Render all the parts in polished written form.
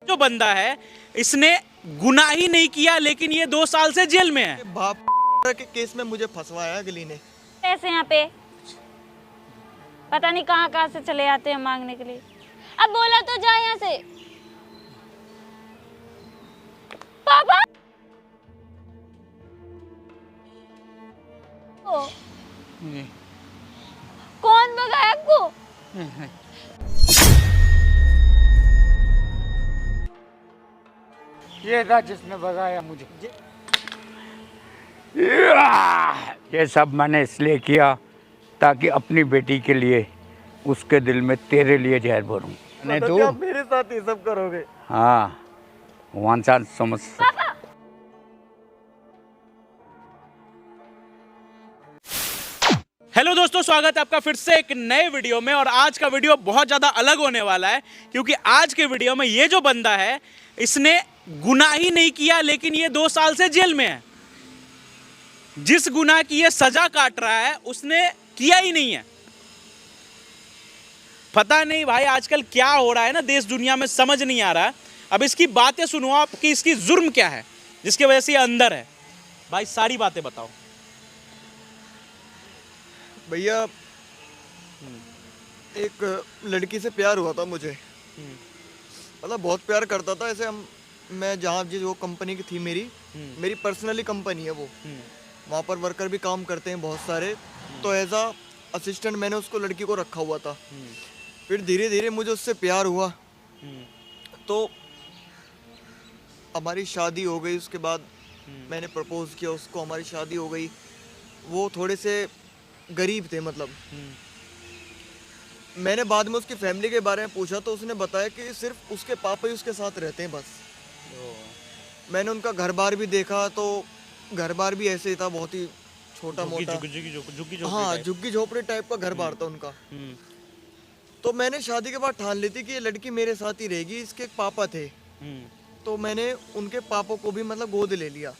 जो बंदा है इसने गुनाह ही नहीं किया लेकिन ये 2 साल से जेल में है। बाप के केस में मुझे फंसवाया गली ने। पैसे यहाँ पे पता नहीं कहाँ कहाँ से चले आते हैं मांगने के लिए। अब बोला तो जा यहाँ से। पापा कौन भगाया आपको? ये था जिसने भगाया मुझे। ये सब मैंने इसलिए किया ताकि अपनी बेटी के लिए उसके दिल में तेरे लिए जहर भरूं। नहीं तो आप मेरे साथ ये सब करोगे? हाँ वन चांस समझ। हेलो दोस्तों, स्वागत है आपका फिर से एक नए वीडियो में। और आज का वीडियो बहुत ज़्यादा अलग होने वाला है क्योंकि आज के वीडियो में ये जो बंदा है इसने गुनाह ही नहीं किया लेकिन ये 2 साल से जेल में है। जिस गुनाह की ये सजा काट रहा है उसने किया ही नहीं है। पता नहीं भाई आजकल क्या हो रहा है ना देश दुनिया में, समझ नहीं आ रहा है। अब इसकी बातें सुनो आप कि इसकी जुर्म क्या है जिसकी वजह से ये अंदर है। भाई सारी बातें बताओ। भैया एक लड़की से प्यार हुआ था मुझे, मतलब बहुत प्यार करता था। ऐसे मैं जहाँ जिस वो कंपनी की थी मेरी पर्सनली कंपनी है वो, वहाँ पर वर्कर भी काम करते हैं बहुत सारे। तो एज अ असिस्टेंट मैंने उसको लड़की को रखा हुआ था। फिर धीरे धीरे मुझे उससे प्यार हुआ तो हमारी शादी हो गई। उसके बाद मैंने प्रपोज किया उसको, हमारी शादी हो गई। वो थोड़े से गरीब थे, मतलब मैंने बाद में उसकी फैमिली के बारे में पूछा तो उसने बताया कि सिर्फ उसके पापा ही उसके साथ रहते हैं बस। मैंने उनका घर बार भी देखा तो घर बार भी ऐसे ही था, बहुत ही छोटा मोटा। हाँ, झुग्गी झोपड़ी टाइप का घर बार था उनका। तो मैंने शादी के बाद ठान ली थी कि ये लड़की मेरे साथ ही रहेगी। इसके एक पापा थे तो मैंने उनके पापा को भी मतलब गोद ले लिया।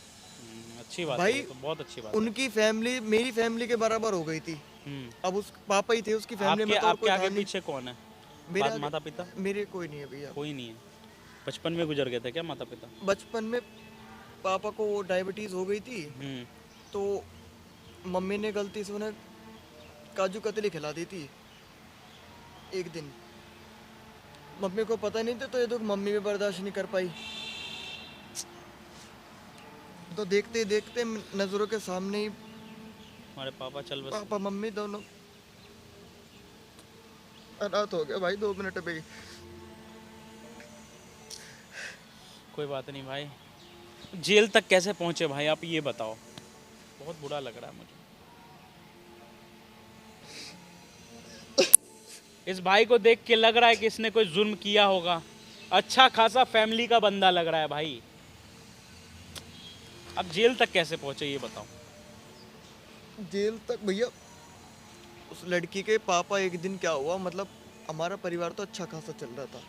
अच्छी बात भाई, है, तो बहुत अच्छी बात। उनकी फैमिली मेरी फैमिली के बराबर हो गई थी। अब उस पापा ही थे उसकी फैमिली में, तो और कोई आगे पीछे कौन है? मेरे माता पिता? मेरे कोई नहीं है भैया। कोई नहीं है। बचपन में गुजर गए थे क्या माता पिता? बचपन में पापा को वो डायबिटीज हो गई थी तो मम्मी ने गलती से उन्हें काजू कतली खिला दी थी एक दिन। मम्मी को पता नहीं था तो ये दुख मम्मी भी बर्दाश्त नहीं कर पाई। तो देखते देखते नजरों के सामने ही हमारे पापा चल बस। पापा मम्मी दोनों अनाथ हो गया भाई 2 मिनट में ही। कोई बात नहीं भाई। जेल तक कैसे पहुंचे भाई आप ये बताओ, बहुत बुरा लग रहा है मुझे। इस भाई को देख के लग रहा है कि इसने कोई जुर्म किया होगा। अच्छा खासा फैमिली का बंदा लग रहा है भाई। अब जेल तक कैसे पहुंचे ये बताओ। जेल तक भैया उस लड़की के पापा, एक दिन क्या हुआ, मतलब हमारा परिवार तो अच्छा खासा चल रहा था,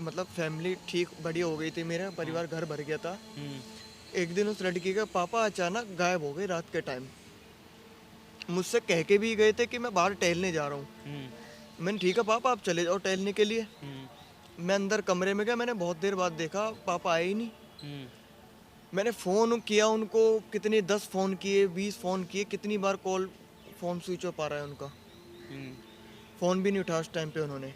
मतलब फैमिली ठीक बढ़िया हो गई थी, मेरा परिवार घर भर गया था। एक दिन उस लड़की के पापा अचानक गायब हो गए रात के टाइम। मुझसे कह के भी गए थे कि मैं बाहर टहलने जा रहा हूँ। मैंने ठीक है पापा आप चले जाओ टहलने के लिए। मैं अंदर कमरे में गया, मैंने बहुत देर बाद देखा पापा आए ही नहीं। मैंने फ़ोन किया उनको, कितने 10 फ़ोन किए, 20 फ़ोन किए, कितनी बार कॉल, फ़ोन स्विच ऑफ आ रहा है उनका। फ़ोन भी नहीं उठा उस टाइम पे उन्होंने।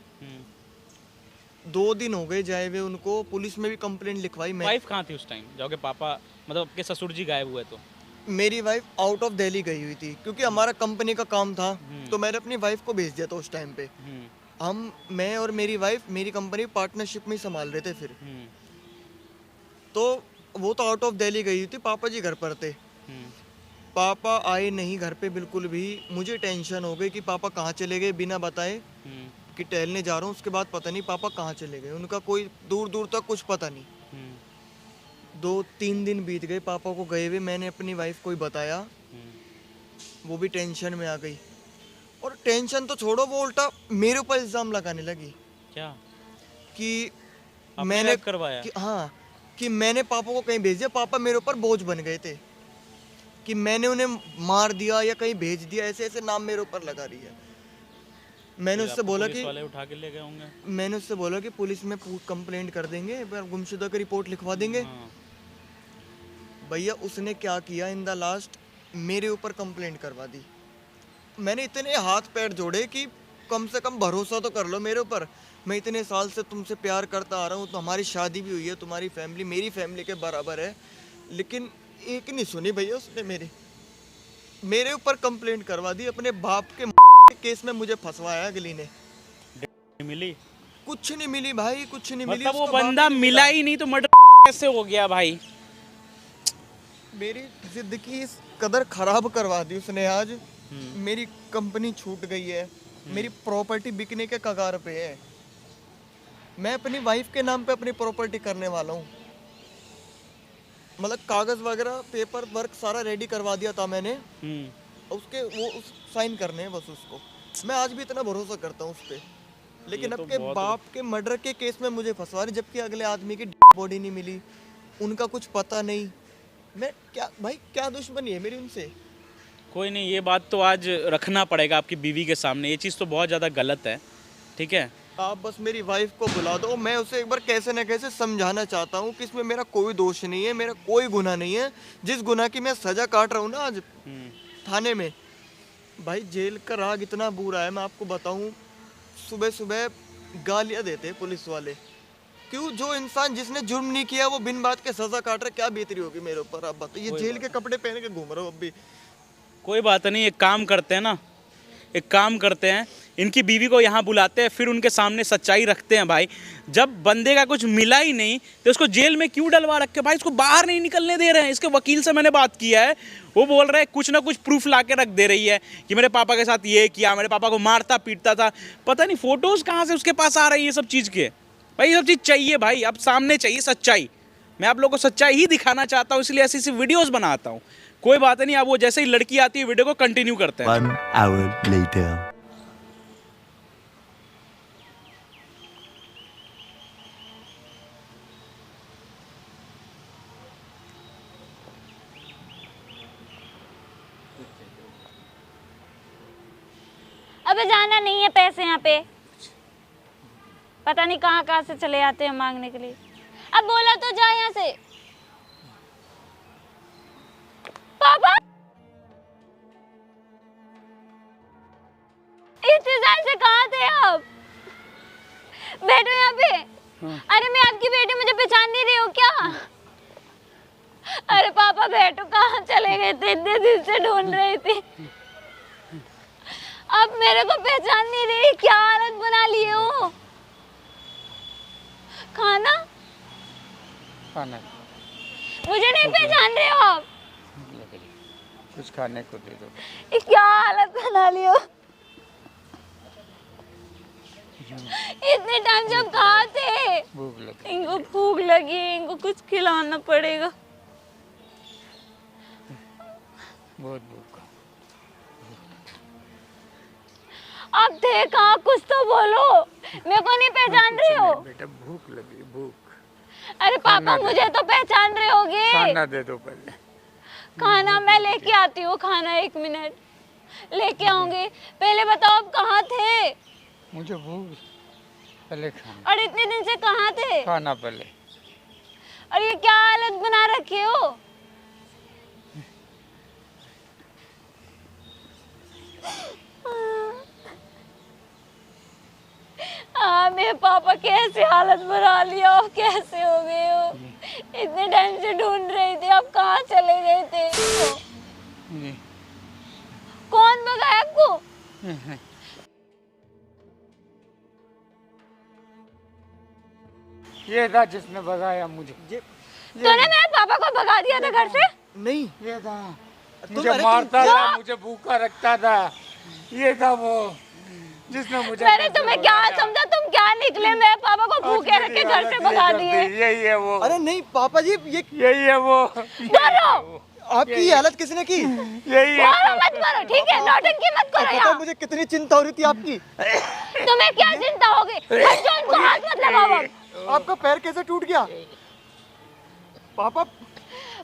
2 दिन हो गए जाए हुए उनको, पुलिस में भी कंप्लेंट लिखवाई। मैं वाइफ कहाँ थी उस टाइम जाओगे पापा, मतलब आपके ससुर जी गायब हुए? तो मेरी वाइफ आउट ऑफ दिल्ली गई हुई थी क्योंकि हमारा कंपनी का काम था तो मैंने अपनी वाइफ को भेज दिया था उस टाइम पे। मैं और मेरी वाइफ मेरी कंपनी पार्टनरशिप में ही संभाल रहे थे। फिर तो वो तो आउट ऑफ दिल्ली गई हुई थी, पापा जी घर पर थे। पापा आए नहीं घर पे बिल्कुल भी। मुझे टेंशन हो गई कि पापा कहाँ चले गए बिना बताए कि टहलने जा रहा हूँ। उसके बाद पता नहीं पापा कहाँ चले गए, उनका कोई दूर दूर तक कुछ पता नहीं। 2-3 दिन बीत गए पापा को गए हुए। मैंने अपनी वाइफ को ही बताया, वो भी टेंशन में आ गई। और टेंशन तो छोड़ो, वो उल्टा मेरे ऊपर इल्जाम लगाने लगी। क्या? कि मैंने करवाया? हाँ, कि मैंने पापा को कहीं भेज दिया, पापा मेरे ऊपर बोझ बन गए थे, कि मैंने उन्हें मार दिया या कहीं भेज दिया, ऐसे ऐसे नाम मेरे ऊपर लगा रही है। मैंने उससे बोला पुलिस कि वाले उठा के ले गए होंगे। मैंने उससे बोला कि पुलिस में कंप्लेंट कर देंगे, गुमशुदा की रिपोर्ट लिखवा देंगे। हाँ। भैया उसने क्या किया, इन द लास्ट मेरे ऊपर कंप्लेंट करवा दी। मैंने इतने हाथ पैर जोड़े कि कम से कम भरोसा तो कर लो मेरे ऊपर। मैं इतने साल से तुमसे प्यार करता आ रहा हूँ, तो हमारी शादी भी हुई है, तुम्हारी फैमिली मेरी फैमिली के बराबर है, लेकिन एक नहीं सुनी भैया उसने। मेरे ऊपर कंप्लेंट करवा दी। अपने बाप के केस में मुझे फंसवाया अगली ने। मिली कुछ नहीं मिली भाई, कुछ नहीं मिली। मतलब वो उसका बाप बंदा ही नहीं मिला ही नहीं तो मर्डर कैसे हो गया भाई? मेरी जिंदगी इस कदर खराब करवा दी उसने आज। मेरी कंपनी छूट गई है, मेरी प्रॉपर्टी बिकने के कगार पे है। मैं अपनी वाइफ के नाम पे अपनी प्रॉपर्टी करने वाला हूँ। मतलब कागज वगैरह पेपर वर्क सारा रेडी करवा दिया था मैंने। उसके वो साइन करने हैं बस उसको। मैं आज भी इतना भरोसा करता हूँ उस पर, लेकिन तो अब के बहुत- बाप के मर्डर के केस में मुझे फंसवा रही, जबकि अगले आदमी की बॉडी नहीं मिली, उनका कुछ पता नहीं। मैं क्या भाई, क्या दुश्मनी है मेरी उनसे? कोई नहीं, ये बात तो आज रखना पड़ेगा आपकी बीवी के सामने। ये चीज़ तो बहुत ज़्यादा गलत है, ठीक है? आप बस मेरी वाइफ को बुला दो। मैं उसे एक बार कैसे न कैसे समझाना चाहता हूँ कि इसमें मेरा कोई दोष नहीं है, मेरा कोई गुनाह नहीं है। जिस गुनाह की मैं सजा काट रहा हूँ ना आज थाने में, भाई जेल का राग इतना बुरा है, मैं आपको बताऊँ। सुबह सुबह गालियाँ देते हैं पुलिस वाले। क्यों? जो इंसान जिसने जुर्म नहीं किया वो बिन बात के सजा काट रहा, क्या बीतरी होगी मेरे ऊपर? आप बताइए। जेल के कपड़े पहन के घूम रहा हूँ अब भी। कोई बात नहीं, एक काम करते हैं ना, एक काम करते हैं, इनकी बीवी को यहाँ बुलाते हैं, फिर उनके सामने सच्चाई रखते हैं भाई। जब बंदे का कुछ मिला ही नहीं तो उसको जेल में क्यों डलवा रखे भाई? इसको बाहर नहीं निकलने दे रहे हैं। इसके वकील से मैंने बात किया है, वो बोल रहे हैं कुछ ना कुछ प्रूफ ला के रख दे रही है कि मेरे पापा के साथ ये किया, मेरे पापा को मारता पीटता था। पता नहीं फोटोज़ कहाँ से उसके पास आ रही है सब चीज़ के। भाई ये सब चीज़ चाहिए भाई, अब सामने चाहिए सच्चाई। मैं आप लोगों को सच्चाई ही दिखाना चाहता हूँ, इसलिए ऐसी ऐसी वीडियोज़ बनाता हूँ। कोई बात नहीं, अब वो जैसे ही लड़की आती है वीडियो को कंटिन्यू करते हैं। 1 hour later. अबे जाना नहीं है, पैसे यहाँ पे पता नहीं कहाँ कहाँ से चले आते हैं मांगने के लिए। अब बोला तो जा यहाँ से। पापा इतने साल से कहाँ थे आप? बैठो यहाँ पे। अरे मैं आपकी बेटी, मुझे पहचान नहीं रही हो क्या? अरे पापा बैठो, कहाँ चले गए थे? इतने दिन से ढूंढ रही थी। अब मेरे को पहचान नहीं रही, क्या हालत बना लिए हो? खाना खाना मुझे नहीं पहचान रहे हो आप? कुछ खाने को दे दो। ये क्या हालत बना ली हो? इतने टाइम से आप कहाँ थे? भूख लगी। इनको भूख लगी है, इनको कुछ खिलाना पड़ेगा। बहुत भूख। आप थे कहाँ? कुछ तो बोलो, मेरे को नहीं पहचान रहे हो? बेटा भूख लगी, भूख। अरे पापा मुझे तो पहचान रहे होगे। खाना दे दो पहले। खाना मैं लेके आती हूँ, खाना 1 मिनट लेके आऊंगी। पहले बताओ आप कहाँ थे? मुझे भूख, पहले खाना। और इतने दिन से कहाँ थे? खाना पहले। और ये क्या हालत बना रखे हो? हाँ मेरे पापा कैसे हालत बना लिया, आप कैसे हो गए हो? इतने टाइम से ढूंढ रही थी, आप कहाँ चले गए थे? ये कौन भगाया आपको? ये था जिसने भगाया मुझे। तूने मेरे पापा को भगा दिया था घर से? नहीं, ये था, तुम मुझे अरे मारता तुम था, मुझे भूखा रखता था। ये था वो जिसने मुझे। मैंने तुम्हें क्या समझा? तुम क्या निकले? मेरे पापा को भूखे रख के घर से भगा दिए। यही है वो। अरे नहीं पापा जी, ये यही है वो। बोलो, आपकी ये हालत किसने की? यही है। बोलो मत करो, ठीक है? नौटंकी मत करो पता यहाँ। मुझे कितनी चिंता हो रही थी आपकी। तुम्हें क्या चिंता होगी? बच्चों इनको हाथ मत लगाओ अब। आपका पैर कैसे टूट गया? पापा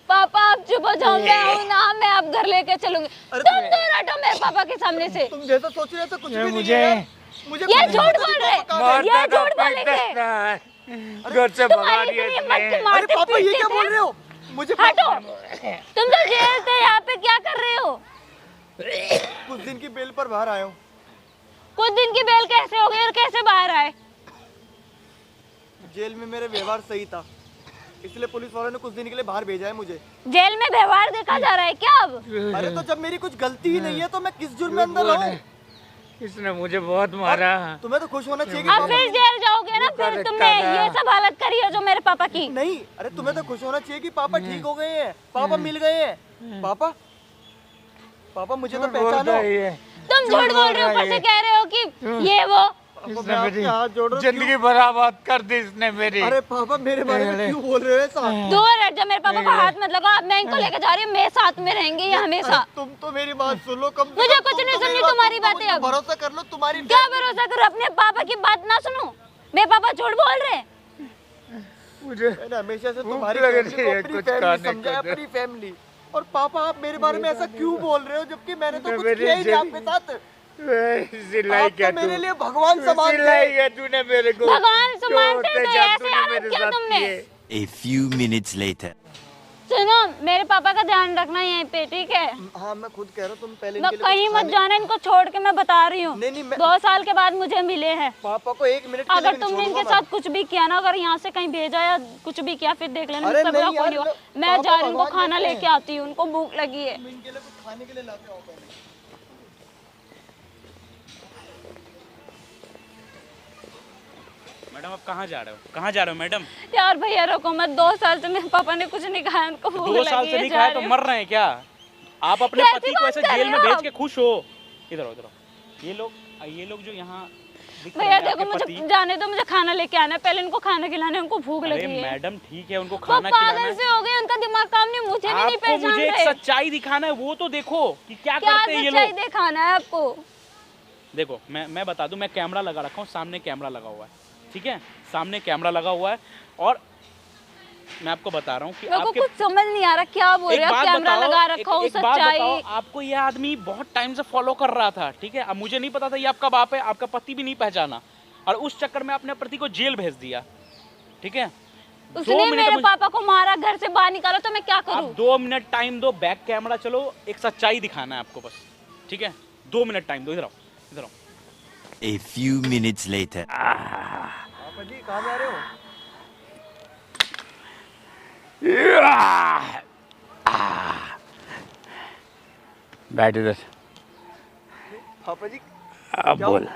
पापा आप चुप हो जाओ, मैं हूं ना, मैं आप घर लेके चलूंगी। अरे तुम दूर हटो मेरे पापा के सामने से। तुम जैसा सोच रहे थे कुछ भी नहीं मुझे है। मुझे ये खुद झूठ नहीं बोल पता रहे कि पापा कहाँ गए। ये झूठ बोलेंगे। घर से भगा तुम्हारी दिया इतनी इसने। हिम्मत के अरे मारते पापा ये पीटते क्या थे। बोल रहे हो? मुझे हटो, तुम तो जेल थे, यहाँ पे क्या कर रहे हो? कुछ दिन की बेल पर बाहर आया हूँ। कुछ दिन की बेल कैसे हो गई और कैसे बाहर आए? जेल में मेरे व्यवहार सही था, इसलिए पुलिस वालों ने कुछ दिन के लिए बाहर भेजा है मुझे। जेल में व्यवहार देखा जा रहा है क्या अब? अरे तो जब मेरी कुछ गलती ही नहीं है तो मैं किस जुर्म में अंदर रहूं? इसने मुझे बहुत मारा। तुम्हें तो खुश होना चाहिए कि अब पापा- फिर जेल जाओगे ना, फिर तुमने ये सब हालत करी है जो मेरे पापा की। नहीं, अरे तुम्हें तो खुश होना चाहिए कि पापा ठीक हो गए हैं, पापा मिल गए हैं। पापा पापा मुझे तो पहचानो। तुम झूठ बोल रहे हो, ऊपर से कह रहे हो कि ये वो। पापा, मैं आपके हाथ जोड़ रहा हूँ, जिंदगी बर्बाद कर दी इसने मेरी। क्यों? अरे पापा मेरे बारे में क्यों बोल रहे हो ऐसा? दूर हट जा, मेरे पापा को हाथ मत लगाओ। अब मैं इनको लेके जा रही हूँ, मेरे साथ में रहेंगे ये हमेशा। तुम तो मेरी बात सुन लो, कम से मुझे कम कुछ तुम नहीं तो सुननी मेरी तुम्हारी बात सुनो, बातें अब। मुझ पे भरोसा कर लो, तुम्हारी क्या भरोसा करूँ? अपने पापा की बात ना सुनूं? मेरे पापा झूठ बोल रहे हैं। मुझे मैंने हमेशा से तुम्हारी लग फैमिली रही को है अपनी कुछ फैमिली खाने समझा है, को। अपनी फैमिली। और पापा आप मेरे बारे में ऐसा क्यों बोल रहे हो, जबकि मैंने तो कुछ मेरी किया ही नहीं जेल- आपके साथ। सिलाई आप क्या तो मेरे तू? लिए भगवान समान सिलाई थे। क्या तूने मेरे को? भगवान से जो मानते थे, अत्याचार ऐसे तूने हालत मेरे किया साथ तुमने। किए। A few minutes later. सुनो, मेरे पापा का ध्यान रखना यहीं पे, ठीक है? हाँ मैं खुद कह रहा हूँ, तुम पहले मैं इनके लिए कहीं कुछ मत खाने- जाना, इनको छोड़ के मैं बता रही हूँ। नहीं, नहीं, मैं- 2 साल के बाद मुझे मिले हैं। पापा को 1 मिनट के लिए अगर भी नहीं तुमने इनके छोड़ूंगा साथ कुछ भी किया ना, अगर यहाँ से कहीं भेजा या कुछ भी किया, फिर देख लेना। अरे मुझसे बुरा नहीं कोई यार, नहीं होगा। मैं- मैं पापा जा रही हूँ, उनको भगवान खाना जैसे लेके हैं। आती हूँ, उनको भूख लगी है। मैं इनके लिए कुछ खाने के लिए लाके आऊँ पहले। मैडम आप कहाँ जा रहे हो? कहाँ जा रहे हो मैडम? यार भैया रुको मत, 2 साल से मेरे पापा ने कुछ नहीं खाया, उनको भूख 2 साल लगी से है, नहीं जा खाया तो रही हूँ। मर रहे हैं क्या? आप अपने कैसी पति को बात ऐसे कर जेल रहे में हो भेज आप? के खुश हो? इधर आओ, इधर आओ। ये लोग जो यहाँ दिख रहे भैया हैं देखो, आपके मुझे पति। जाने दो, मुझे खाना लेके आना है। पहले इनको खाना खिलाने, उनको भूख अरे लगी है। मैडम ठीक है, उनको वो खाना खिलाना पागल है। से हो गए, उनका दिमाग काम नहीं, मुझे भी नहीं आपको पहचान मुझे एक रहे। सच्चाई दिखाना है, वो तो देखो कि क्या क्या करते हैं ये सच्चाई लोग। दिखाना है आपको? देखो मैं बता दूं, मैं कैमरा लगा रखा हूँ, सामने कैमरा लगा हुआ है, ठीक है? सामने कैमरा लगा हुआ है और मैं आपको बता रहा हूँ कि मेरे को आपके कुछ समझ नहीं आ रहा क्या बोल एक रहे हो। बात कैमरा बताओ, लगा रखा हो, एक बात सच्चाई। बताओ, आपको ये आदमी बहुत टाइम से फॉलो कर रहा था, ठीक है? अब मुझे नहीं पता था ये आपका बाप है, आपका पति भी नहीं पहचाना, और उस चक्कर में अपने पति को जेल भेज दिया, ठीक है? 2 उसने मिनट मेरे मुझे- पापा को मारा, घर से बाहर निकाला, तो मैं क्या आप करूं? 2 मिनट टाइम दो, बैक कैमरा चलो, एक सच्चाई दिखाना है आपको बस, ठीक है? 2 मिनट टाइम दो, इधर आओ, इधर आओ। A few minutes later. पापा जी कहाँ जा रहे हो? बैठ इधर। पापा जी अब बोल।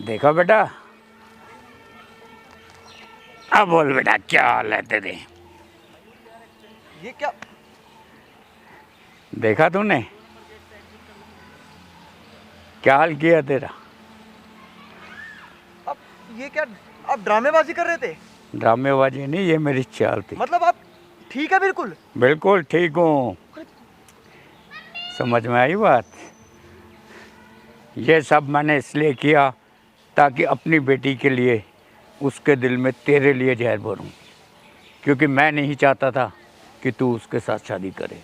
देखो बेटा, अब बोल बेटा, क्या हाल है तेरे? ये क्या? देखा तूने क्या हाल किया तेरा? अब ये क्या, आप ड्रामेबाजी कर रहे थे? ड्रामेबाजी नहीं, ये मेरी चाल थी। मतलब आप ठीक है बिल्कुल? बिल्कुल ठीक हूँ। समझ में आई बात? ये सब मैंने इसलिए किया ताकि अपनी बेटी के लिए उसके दिल में तेरे लिए जहर भरूं, क्योंकि मैं नहीं चाहता था कि तू उसके साथ शादी करे।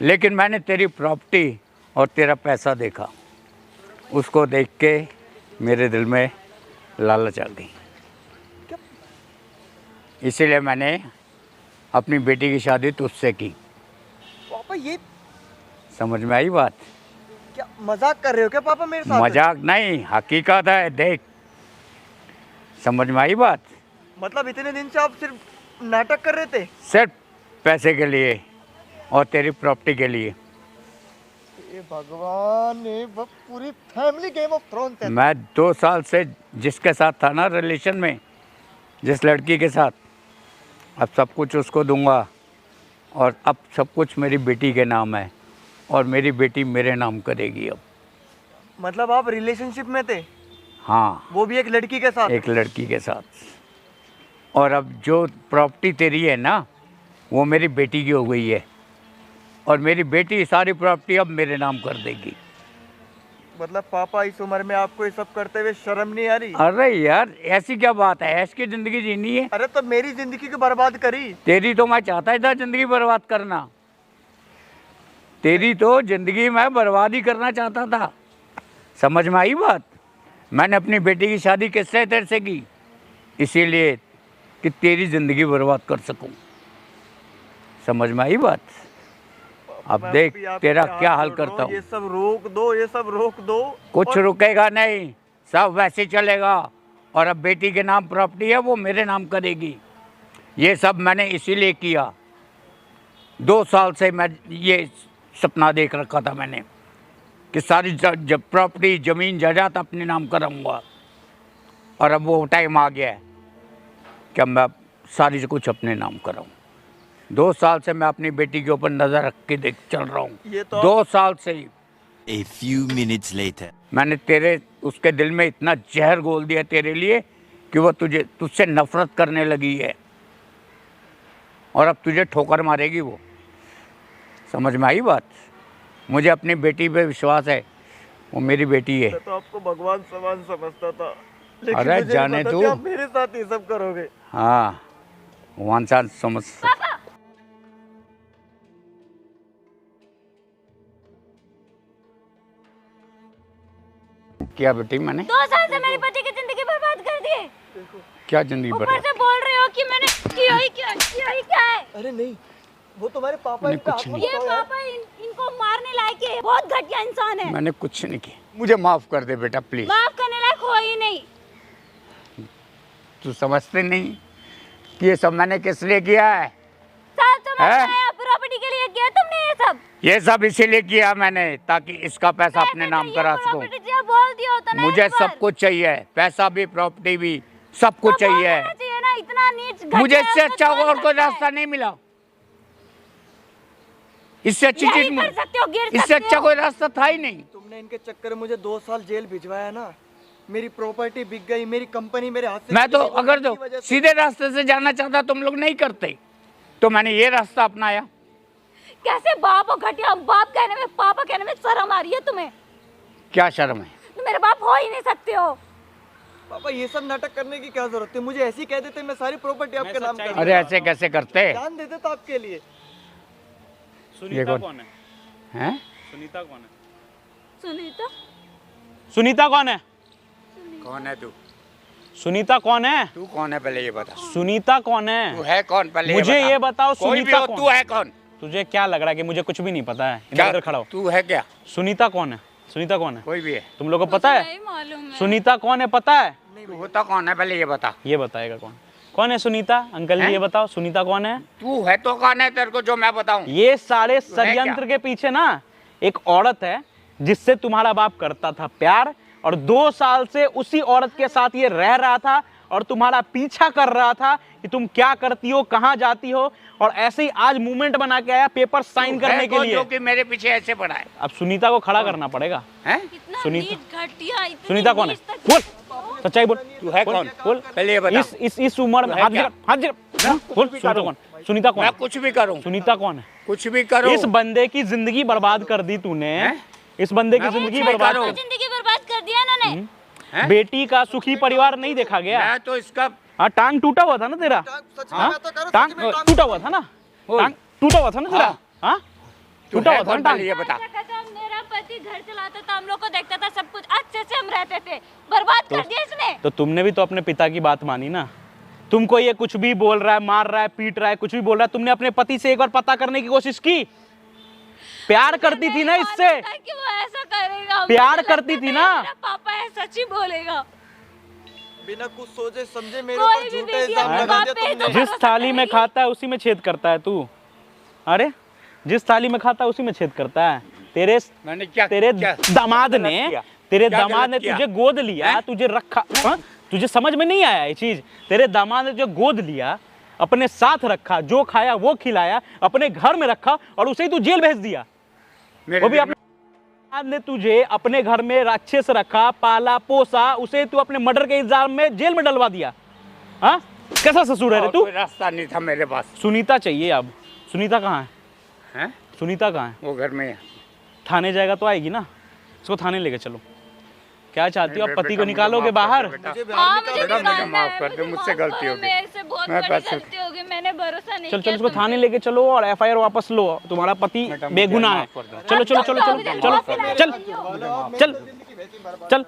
लेकिन मैंने तेरी प्रॉपर्टी और तेरा पैसा देखा, उसको देख के मेरे दिल में लालच आ गई। इसीलिए मैंने अपनी बेटी की शादी तुझसे की। पापा ये समझ में आई बात? क्या मजाक कर रहे हो क्या पापा मेरे साथ? मजाक नहीं, हकीकत है, देख। समझ में आई बात? मतलब इतने दिन से आप सिर्फ नाटक कर रहे थे? सिर्फ पैसे के लिए और तेरी प्रॉपर्टी के लिए। ये भगवान, ये पूरी फैमिली गेम ऑफ थ्रोन्स है। मैं 2 साल से जिसके साथ था ना रिलेशन में, जिस लड़की के साथ, अब सब कुछ उसको दूंगा और अब सब कुछ मेरी बेटी के नाम है और मेरी बेटी मेरे नाम करेगी अब। मतलब आप रिलेशनशिप में थे? हाँ, वो भी एक लड़की के साथ? एक लड़की के साथ। और अब जो प्रॉपर्टी तेरी है ना, वो मेरी बेटी की हो गई है और मेरी बेटी सारी प्रॉपर्टी अब मेरे नाम कर देगी। मतलब पापा इस उम्र में आपको ये सब करते हुए शर्म नहीं आ रही? अरे यार, ऐसी क्या बात है, ऐसी की ज़िंदगी जीनी है। अरे तो मेरी जिंदगी को बर्बाद करी। तेरी तो मैं चाहता ही था ज़िंदगी बर्बाद करना, तेरी तो ज़िंदगी मैं बर्बाद ही करना चाहता था। समझ में आई बात? मैंने अपनी बेटी की शादी किससे तेरे से की? इसीलिए कि तेरी ज़िंदगी बर्बाद कर सकूं। समझ में आई बात? अब मैं देख भी आपके तेरा हाथ क्या हाल जोड़ रहा करता हूँ, हूँ। ये सब रोक दो, ये सब रोक दो। कुछ रुकेगा नहीं, सब वैसे ही चलेगा। और अब बेटी के नाम प्रॉपर्टी है, वो मेरे नाम करेगी। ये सब मैंने इसीलिए किया। 2 साल से मैं ये सपना देख रखा था मैंने कि सारी जब प्रॉपर्टी ज़मीन जायदाद अपने नाम कराऊंगा। और अब वो टाइम आ गया है कि अब मैं सारी कुछ अपने नाम कराऊं। 2 साल से मैं अपनी बेटी के ऊपर नज़र रख के देख चल रहा हूँ। ये तो 2 साल से ही A few minutes later. मैंने तेरे उसके दिल में इतना जहर घोल दिया तेरे लिए कि वो तुझसे नफरत करने लगी है। और अब तुझे ठोकर मारेगी वो। समझ में आई बात? मुझे अपनी बेटी पे विश्वास है, वो मेरी बेटी है। मैं तो आपको भगवान समान समझता था, लेकिन अरे मुझे जाने नहीं पता दो। कि आप मेरे साथ ये सब करोगे। हाँ, भगवान सा समझ। क्या बेटी मैंने 2 साल से मेरे पति की जिंदगी बर्बाद कर दी है। क्या जिंदगी ऊपर बर्बाद? से बोल रहे हो कि मैंने किया ही क्या है। अरे नहीं, वो तुम्हारे पापा नहीं, इनका कुछ हाथ नहीं। मत ये उठाओ यार। पापा इनको मारने लायक है, बहुत घटिया इंसान है। मैंने कुछ नहीं किया, मुझे माफ कर दे बेटा प्लीज। माफ करने लायक हो ही नहीं। तू समझते नहीं कि ये सब मैंने किस लिए किया है? साथ तो मैं हैं? आया प्रॉपर्टी के लिए किया तुमने ये सब। ये सब इसीलिए किया मैंने ताकि इसका पैसा अपने नाम करा सकूं। प्रॉपर्टी बोल दिया होता ना मुझे एक बार। सब कुछ चाहिए, पैसा भी प्रॉपर्टी भी सब कुछ तो बोल चाहिए। देना चाहिए ना, इतना नीच घटिया मुझे इससे है, अच्छा कुछ और कर कोई सकता है। रास्ता नहीं मिला। इससे अच्छी यही चीज कर सकते हो, गिर इससे सकते अच्छा हो। कोई रास्ता था ही नहीं। तुमने इनके चक्कर में मुझे 2 साल जेल भिजवाया ना। मेरी प्रॉपर्टी बिक गई, मेरी कंपनी मेरे हाथ से मैं तो निकल गई, अगर इनकी तो वजह से। सीधे रास्ते से जाना चाहता तुम लोग नहीं करते, तो मैंने ये रास्ता अपनाया। कैसे बाप हो घटिया, बाप कहने में पापा कहने में शर्म आ रही है तुम्हें। क्या शर्म है? तुम मेरे बाप हो ही नहीं सकते हो। पापा ये सब नाटक करने की क्या जरूरत थी? मुझे ऐसे ही कह देते, मैं सारी प्रॉपर्टी आपके नाम कर अरे ऐसे कैसे करते जान दे देता आपके लिए। सुनीता कौन है? हैं? सुनीता कौन है? सुनीता सुनीता कौन है? कौन है तू? सुनीता कौन है? तू कौन है पहले ये बता। सुनीता कौन तू है? है कौन पहले मुझे ये बताओ, कोई भी सुनीता हो, कौन? तू है कौन? तुझे क्या लग रहा है कि मुझे कुछ भी नहीं पता है? क्या इधर खड़ा हो। तू है क्या? सुनीता कौन है? सुनीता कौन है? कोई भी है? तुम लोगों को पता है नहीं मालूम है। सुनीता कौन है? पता है? तू होता कौन है पहले ये बता। ये बताएगा कौन कौन है सुनीता? अंकल जी हैं? ये बताओ, सुनीता कौन है? तू है तो कौन है तेरे को जो मैं बताऊं? ये सारे तू है षड्यंत्र के पीछे ना एक औरत है जिससे तुम्हारा बाप करता था प्यार, और 2 साल से उसी औरत के साथ ये रह रहा था और तुम्हारा पीछा कर रहा था कि तुम क्या करती हो, कहाँ जाती हो, और ऐसे ही आज मूवमेंट बना के आया पेपर साइन तू है करने के कौन लिए। जो कि मेरे पीछे ऐसे पड़ा है? अब सुनीता को खड़ा करना पड़ेगा। हैं? इतना सुनीता- नीच घटिया, इतनी सुनीता कौन है? नीच तक- बोल, सच्चाई बोल। तू है बोल, कौन? बोल। पहले ये बता। इस उम्र में तू है हाथ क्या? गिरा, हाथ गिरा। हाँ, बोल, भी सुनीता करूं। कौन? सुनीता कौन मैं है? कुछ भी करूं, सुनीता कौन है? कुछ भी करूं। इस बंदे की जिंदगी बर्बाद कर दी तूने। हैं? इस बंदे की मैं जिंदगी कुछ भी बर्बाद करूं। कर जिंदगी बर्बाद कर दिया इन्होंने। हैं? बेटी का सुखी परिवार नहीं देखा गया। मैं तो इसका हाँ, टांग टूटा हुआ था ना तेरा? सच में हाँ? मैं तो कह रहा हूं, टांग सच में टांग टूटा हुआ था ना? बोल। टांग टूटा हुआ था ना तेरा? हाँ। हाँ? तू टूटा है हुआ था कौन ना पहले टांग? ये बता। मेरा पति घर चलाता था, हम लोग को देखता था, सब कुछ अच्छे से हम रहते थे। बर्बाद कर दिया इसने। तो तुमने भी तो अपने पिता की बात मानी ना। तुमको ये कुछ भी बोल रहा है, मार रहा है, पीट रहा है, कुछ भी बोल रहा है, तुमने अपने पति से एक बार पता करने की कोशिश की? प्यार करती थी ना इससे? मालूम था कि वो ऐसा करेगा। प्यार मुझे करती लगता थी था ना? मेरा पापा है, सच ही बोलेगा। बिना कुछ सोचे समझे मेरे कोई ऊपर भी झूठे बेटी इल्जाम अपने लगा बाप दिया पे तुमने। तो जिस थाली में खाता है उसी में छेद करता है तू। अरे जिस थाली में खाता है उसी में छेद करता है। तेरे मैंने क्या तेरे क्या- दामाद गलत ने किया? तेरे क्या दामाद गलत ने किया? तुझे गोद लिया, हैं? तुझे रखा। हाँ? तुझे समझ में नहीं आया ये चीज? तेरे दामाद ने जो गोद लिया, अपने साथ रखा, जो खाया वो खिलाया, अपने घर में रखा, और उसे ही तू जेल भेज दिया। मेरे वो भी दिल अपने दामाद ने तुझे अपने घर में अच्छे से रखा, पाला पोसा, उसे तू अपने मर्डर के इल्जाम में जेल में डलवा दिया। हाँ? कैसा ससुर है रे और तू? कोई रास्ता नहीं था मेरे पास। सुनीता चाहिए अब। सुनीता कहाँ है? हैं? सुनीता कहाँ है? वो घर में है। थाने जाएगा तो आएगी ना? इसको थाने लेके चलो। क्या चाहती हो? नहीं, अब पति बेटा, को मुझे निकालोगे माफ कर बाहर? दे बेटा। मुझे हाँ, बाहर मुझे निकाल बेटा, दो। मुझे निकालना माफ है, कर दे, मुझे मुझसे माफ गलती करो, हो गई। मेरे से बहुत मैं बड़ी पैसे- गलती हो गई, मैंने भरोसा नहीं चल किया चल इसको तुम पे। थाने लेके चलो और एफआईआर वापस लो। तुम्हारा पति बेटा, मुझे बेगुनाह है। माफ कर दो। चलो चलो चलो चलो मुझे चलो माफ कर दो। चल चल। चल